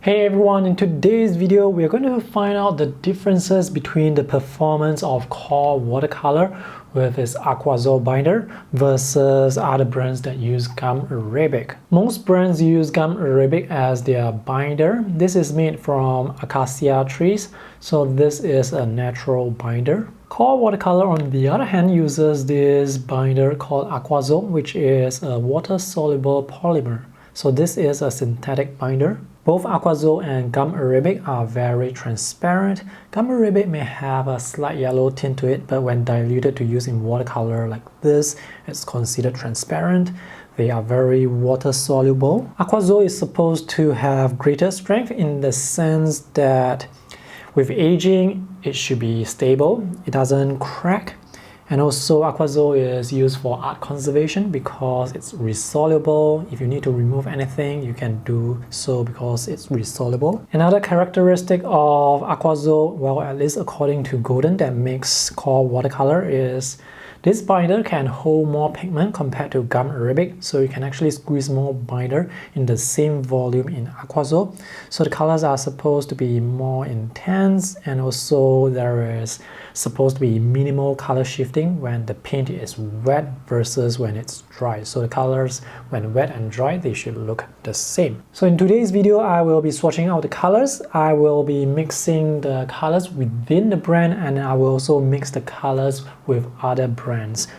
Hey everyone, in today's video we are going to find out the differences between the performance of Core Watercolor with its Aquazol binder versus other brands that use gum arabic. Most brands use gum arabic as their binder. This is made from acacia trees, so this is a natural binder. Core Watercolor, on the other hand, uses this binder called Aquazol, which is a water-soluble polymer. So this is a synthetic binder. Both Aquazol and gum arabic are very transparent. Gum arabic may have a slight yellow tint to it, but when diluted to use in watercolor like this, it's considered transparent. They are very water soluble. Aquazol is supposed to have greater strength in the sense that with aging, it should be stable. It doesn't crack. And also Aquazol is used for art conservation because it's resoluble. If you need to remove anything, you can do so because it's resoluble. Another characteristic of Aquazol, well, at least according to Golden, that makes Core Watercolor is this binder can hold more pigment compared to gum arabic, so you can actually squeeze more binder in the same volume in Aquazol. So the colors are supposed to be more intense, and also there is supposed to be minimal color shifting when the paint is wet versus when it's dry. So the colors when wet and dry, they should look the same. So in today's video, I will be swatching out the colors. I will be mixing the colors within the brand, and I will also mix the colors with other brands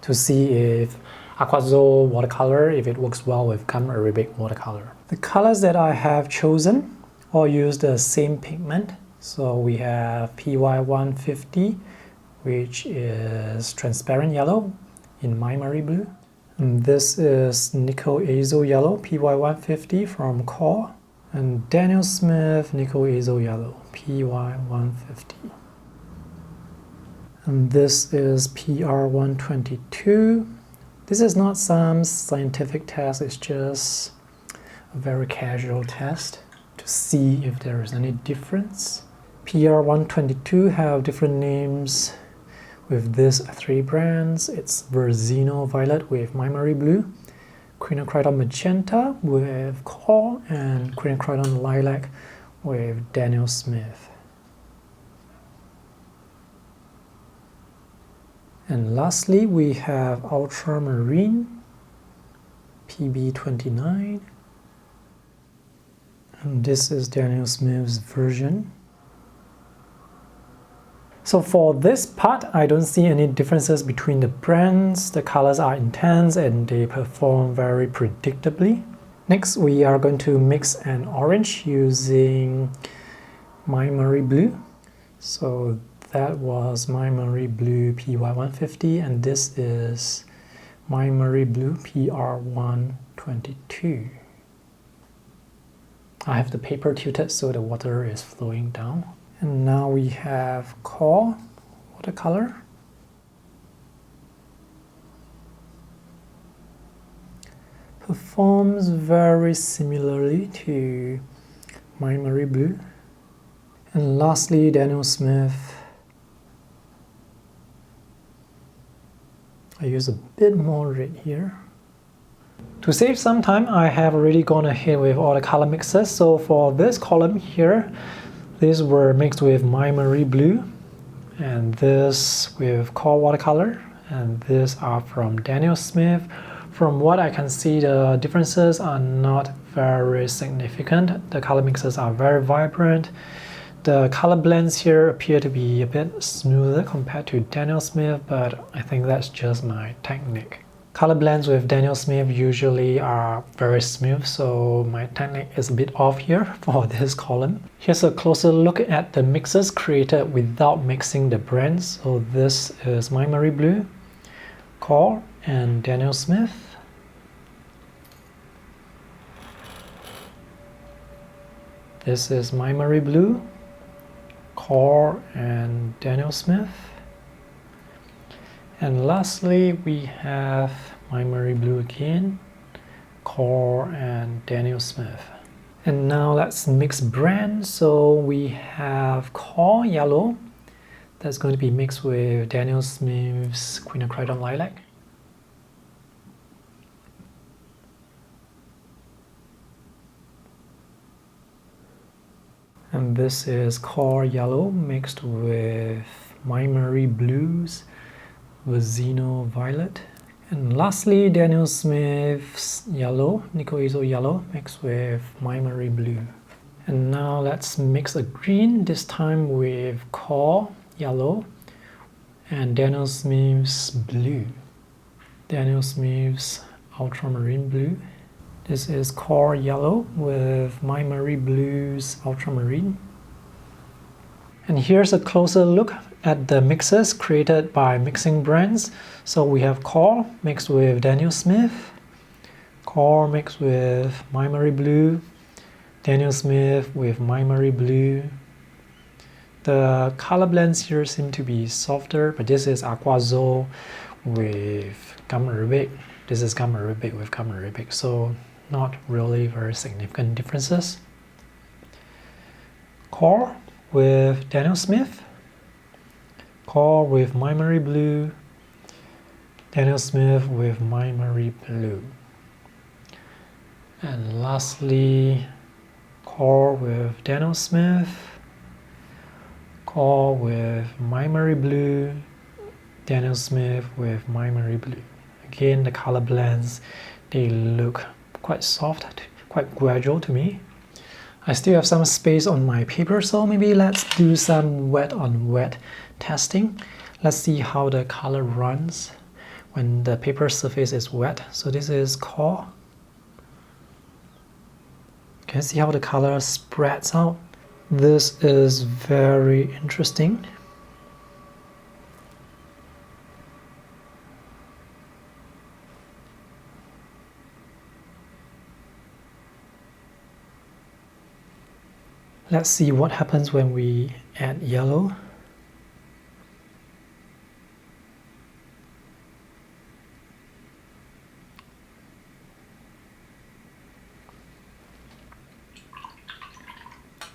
to see if Aquazol watercolor, if it works well with gum arabic watercolor. The colors that I have chosen all use the same pigment. So we have PY150, which is transparent yellow in MaimeriBlu. And this is Nickel Azo Yellow, PY150 from Core. And Daniel Smith Nickel Azo Yellow, PY150. And this is PR122. This is not some scientific test, it's just a very casual test to see if there is any difference. PR122 have different names with these three brands. It's Verzino Violet with MaimeriBlu, Quinacridone Magenta with Core, and Quinacridone Lilac with Daniel Smith. And lastly, we have Ultramarine, PB29. And this is Daniel Smith's version. So for this part, I don't see any differences between the brands. The colors are intense and they perform very predictably. Next, we are going to mix an orange using MaimeriBlu. So that was MaimeriBlu PY150, and this is MaimeriBlu PR122. I have the paper tilted so the water is flowing down. And now we have Core Watercolor. Performs very similarly to MaimeriBlu. And lastly, Daniel Smith. I use a bit more red here. To save some time, I have already gone ahead with all the color mixes. So for this column here, these were mixed with MaimeriBlu, and this with Core Watercolor, and these are from Daniel Smith. From what I can see, the differences are not very significant. The color mixes are very vibrant. The color blends here appear to be a bit smoother compared to Daniel Smith, but I think that's just my technique. Color blends with Daniel Smith usually are very smooth, so my technique is a bit off here for this column. Here's a closer look at the mixes created without mixing the brands. So this is MaimeriBlu, Core, and Daniel Smith. This is MaimeriBlu, Core, and Daniel Smith. And lastly, we have MaimeriBlu again, Core, and Daniel Smith. And now let's mix brands. So we have Core Yellow. That's going to be mixed with Daniel Smith's Quinacridone Lilac. And this is Core Yellow mixed with MaimeriBlu's Vizino Violet. And lastly, Daniel Smith's Yellow, Aquazol Yellow mixed with MaimeriBlu. And now let's mix a green, this time with Core Yellow and Daniel Smith's Blue. Daniel Smith's Ultramarine Blue. This is Core Yellow with MaimeriBlu's Ultramarine. And here's a closer look at the mixes created by mixing brands. So we have Core mixed with Daniel Smith, Core mixed with MaimeriBlu, Daniel Smith with MaimeriBlu. The color blends here seem to be softer, but this is Aquazol with gum arabic. This is gum arabic with gum arabic, so not really very significant differences. Core with Daniel Smith, Core with MaimeriBlu, Daniel Smith with MaimeriBlu. And lastly, Core with Daniel Smith, Core with MaimeriBlu, Daniel Smith with MaimeriBlu. Again, the color blends, they look quite soft, quite gradual to me. I still have some space on my paper, so maybe let's do some wet on wet testing. Let's see how the color runs when the paper surface is wet. So this is Core. You can see how the color spreads out. This is very interesting. Let's see what happens when we add yellow.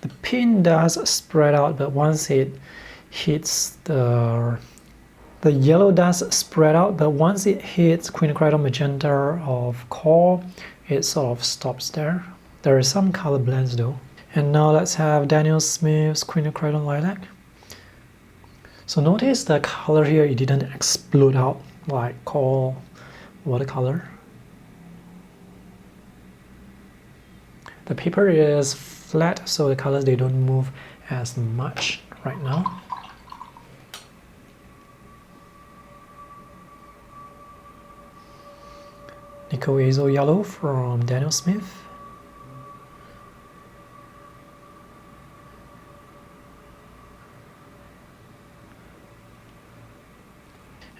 The paint does spread out, but once it hits the yellow does spread out, but once it hits quinacridone magenta of Core, it sort of stops there. There are some color blends though. And now let's have Daniel Smith's quinacridone lilac. So notice the color here, it didn't explode out like Core watercolor. The paper is flat, so the colors, they don't move as much right now. Aquazol Yellow from Daniel Smith.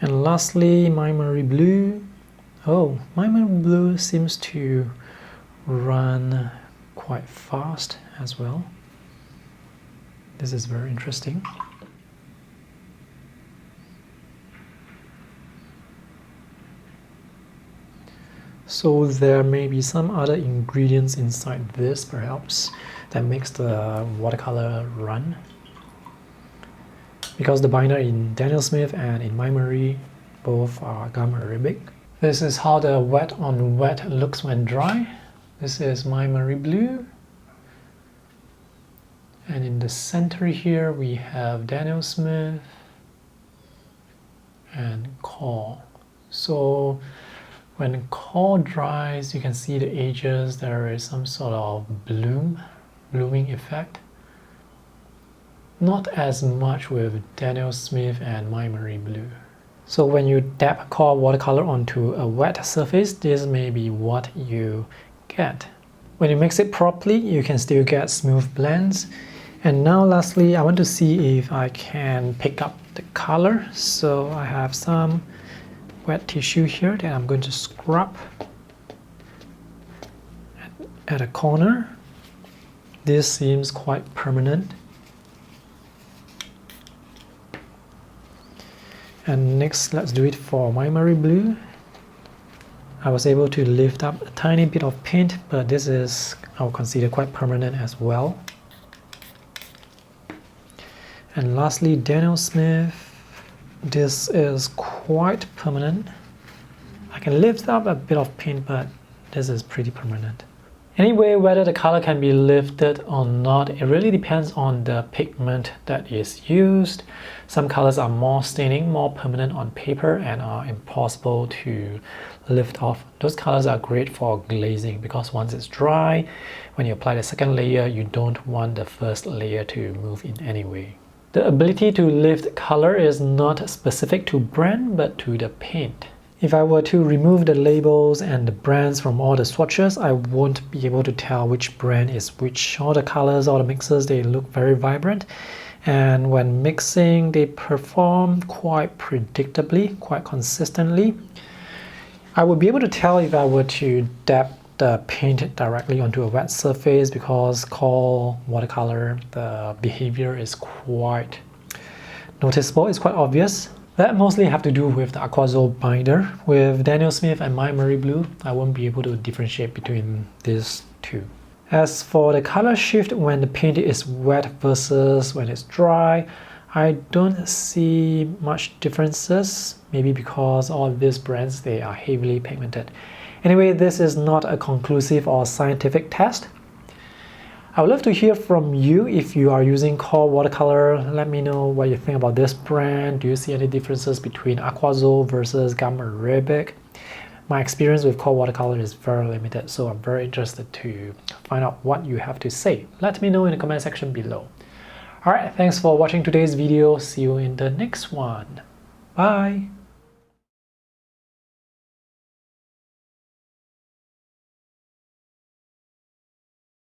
And lastly, MaimeriBlu. Oh, MaimeriBlu seems to run quite fast as well. This is very interesting. So there may be some other ingredients inside this perhaps that makes the watercolor run. Because the binder in Daniel Smith and in Maimeri both are gum arabic. This is how the wet on wet looks when dry. This is MaimeriBlu. And in the center here we have Daniel Smith and Core. So when Core dries, you can see the edges, there is some sort of blooming effect. Not as much with Daniel Smith and MaimeriBlu. So when you dab Core watercolor onto a wet surface, this may be what you get. When you mix it properly, you can still get smooth blends. And now lastly, I want to see if I can pick up the color. So I have some wet tissue here that I'm going to scrub at a corner. This seems quite permanent. And next, let's do it for MaimeriBlu. I was able to lift up a tiny bit of paint, but this is, I'll consider, quite permanent as well. And lastly, Daniel Smith. This is quite permanent. I can lift up a bit of paint, but this is pretty permanent. Anyway, whether the color can be lifted or not, it really depends on the pigment that is used. Some colors are more staining, more permanent on paper and are impossible to lift off. Those colors are great for glazing because once it's dry, when you apply the second layer, you don't want the first layer to move in any way. The ability to lift color is not specific to brand but to the paint. If I were to remove the labels and the brands from all the swatches, I won't be able to tell which brand is which. All the colors, all the mixes, they look very vibrant. And when mixing, they perform quite predictably, quite consistently. I would be able to tell if I were to dab the paint directly onto a wet surface because Core watercolor, the behavior is quite noticeable, it's quite obvious. That mostly have to do with the Aquazol binder. With Daniel Smith and MaimeriBlu, I won't be able to differentiate between these two. As for the color shift when the paint is wet versus when it's dry, I don't see much differences, maybe because all of these brands, they are heavily pigmented. Anyway, this is not a conclusive or scientific test. I would love to hear from you if you are using Core watercolor. Let me know what you think about this brand. Do you see any differences between Aquazol versus MaimeriBlu? My experience with Core watercolor is very limited, so I'm very interested to find out what you have to say. Let me know in the comment section below. Alright, thanks for watching today's video. See you in the next one. Bye!